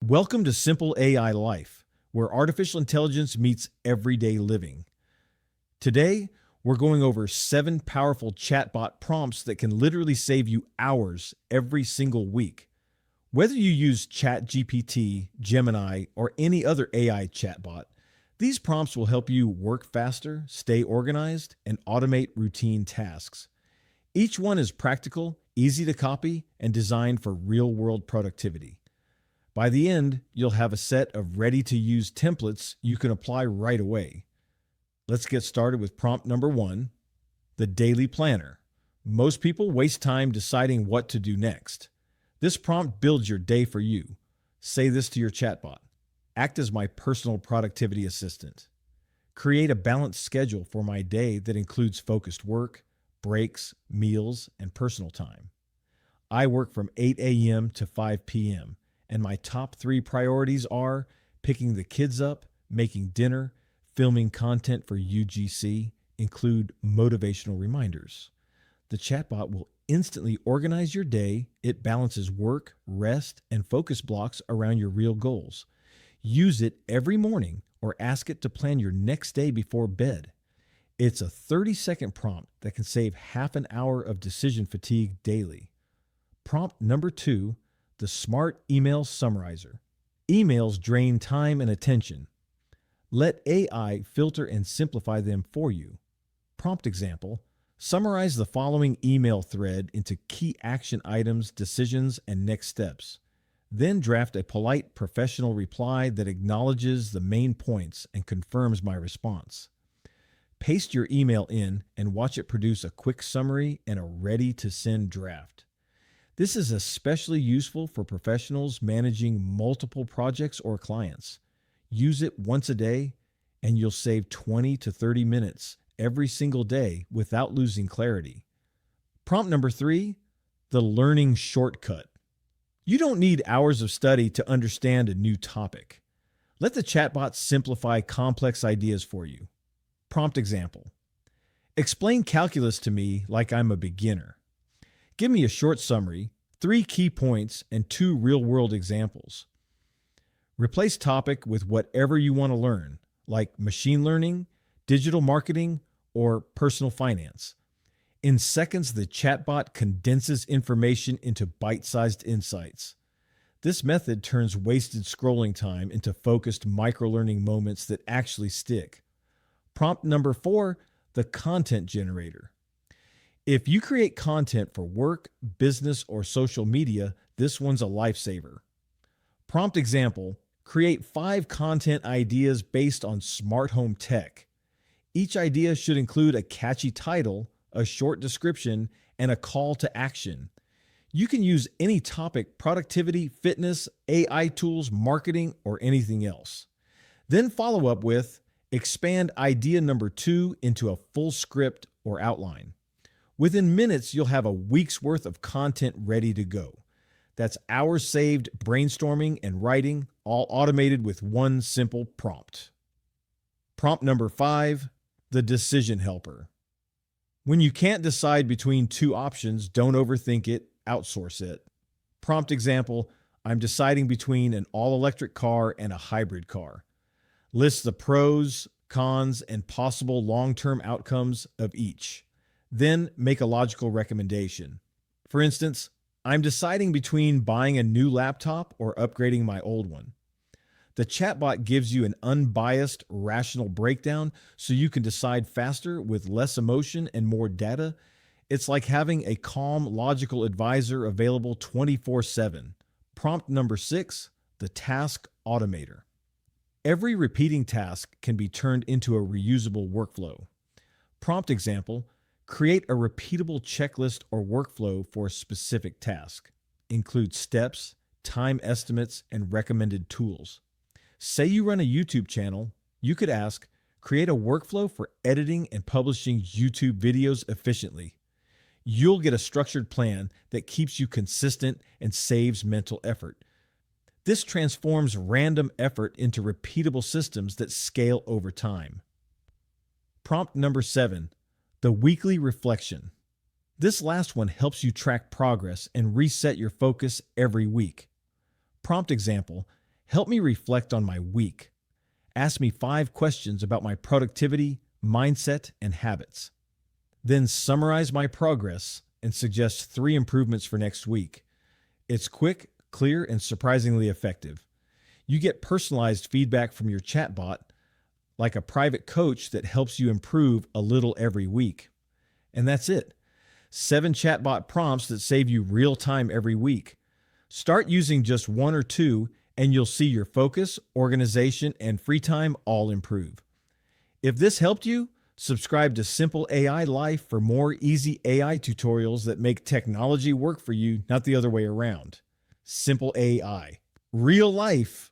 Welcome to Simple AI Life, where artificial intelligence meets everyday living. Today, we're going over 7 powerful chatbot prompts that can literally save you hours every single week. Whether you use ChatGPT, Gemini, or any other AI chatbot, these prompts will help you work faster, stay organized, and automate routine tasks. Each one is practical, easy to copy, and designed for real-world productivity. By the end, you'll have a set of ready-to-use templates you can apply right away. Let's get started with prompt number 1, the daily planner. Most people waste time deciding what to do next. This prompt builds your day for you. Say this to your chatbot. Act as my personal productivity assistant. Create a balanced schedule for my day that includes focused work, breaks, meals, and personal time. I work from 8 a.m. to 5 p.m., and my top 3 priorities are picking the kids up, making dinner, filming content for UGC, include motivational reminders. The chatbot will instantly organize your day. It balances work, rest, and focus blocks around your real goals. Use it every morning or ask it to plan your next day before bed. It's a 30-second prompt that can save half an hour of decision fatigue daily. Prompt number 2, the Smart Email Summarizer. Emails drain time and attention. Let AI filter and simplify them for you. Prompt example: summarize the following email thread into key action items, decisions, and next steps. Then draft a polite, professional reply that acknowledges the main points and confirms my response. Paste your email in and watch it produce a quick summary and a ready-to-send draft. This is especially useful for professionals managing multiple projects or clients. Use it once a day, and you'll save 20 to 30 minutes every single day without losing clarity. Prompt number 3, the learning shortcut. You don't need hours of study to understand a new topic. Let the chatbot simplify complex ideas for you. Prompt example: explain calculus to me like I'm a beginner. Give me a short summary, 3 key points, and 2 real-world examples. Replace topic with whatever you want to learn, like machine learning, digital marketing, or personal finance. In seconds, the chatbot condenses information into bite-sized insights. This method turns wasted scrolling time into focused microlearning moments that actually stick. Prompt number 4, the content generator. If you create content for work, business, or social media, this one's a lifesaver. Prompt example: create 5 content ideas based on smart home tech. Each idea should include a catchy title, a short description, and a call to action. You can use any topic: productivity, fitness, AI tools, marketing, or anything else. Then follow up with expand idea number 2 into a full script or outline. Within minutes, you'll have a week's worth of content ready to go. That's hours saved brainstorming and writing, all automated with one simple prompt. Prompt number 5, the decision helper. When you can't decide between 2 options, don't overthink it, outsource it. Prompt example: I'm deciding between an all-electric car and a hybrid car. List the pros, cons, and possible long-term outcomes of each. Then make a logical recommendation. For instance, I'm deciding between buying a new laptop or upgrading my old one. The chatbot gives you an unbiased, rational breakdown so you can decide faster with less emotion and more data. It's like having a calm, logical advisor available 24/7. Prompt number 6, the task automator. Every repeating task can be turned into a reusable workflow. Prompt example: create a repeatable checklist or workflow for a specific task. Include steps, time estimates, and recommended tools. Say you run a YouTube channel, you could ask, create a workflow for editing and publishing YouTube videos efficiently. You'll get a structured plan that keeps you consistent and saves mental effort. This transforms random effort into repeatable systems that scale over time. Prompt number 7, the weekly reflection. This last one helps you track progress and reset your focus every week. Prompt example: Help me reflect on my week. Ask me 5 questions about my productivity, mindset, and habits. Then summarize my progress and suggest 3 improvements for next week. It's quick, clear, and surprisingly effective. You get personalized feedback from your chatbot, like a private coach that helps you improve a little every week. And that's it. 7 chatbot prompts that save you real time every week. Start using just 1 or 2, and you'll see your focus, organization, and free time all improve. If this helped you, subscribe to Simple AI Life for more easy AI tutorials that make technology work for you, not the other way around. Simple AI. Real life